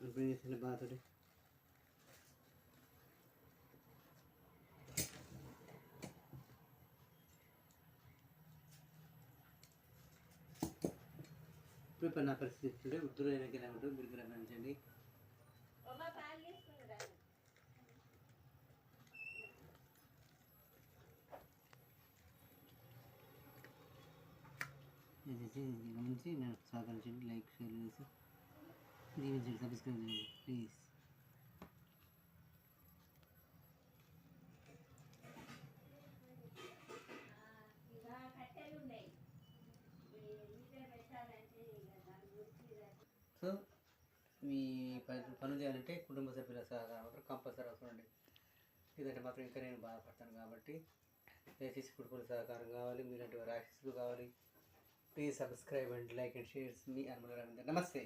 ఇప్పుడు చేసిన బాధతోటి ఇప్పుడు నా పరిస్థితి ఉంటే ఉత్తర ఎలా ఉంటుంది మీరు గమనించండి. దయచేసి గమనించి నాకు సహకరించండి, లైక్ షేర్ చేసి దీవించండి, సబ్స్క్రైబ్ చేయండి ప్లీజ్. సో మీ పనులు చేయాలంటే కుటుంబ సభ్యుల సహకారం మాత్రం కంపల్సరీ అవసరం అండి. ఇదంటే మాత్రం ఇంకా నేను బాధపడతాను కాబట్టి దయచేసి కుటుంబ సహకారం కావాలి, మీలాంటి వారి ఆశీస్సులు కావాలి. Please subscribe and like and shares. మీ అనుమతి. నమస్తే.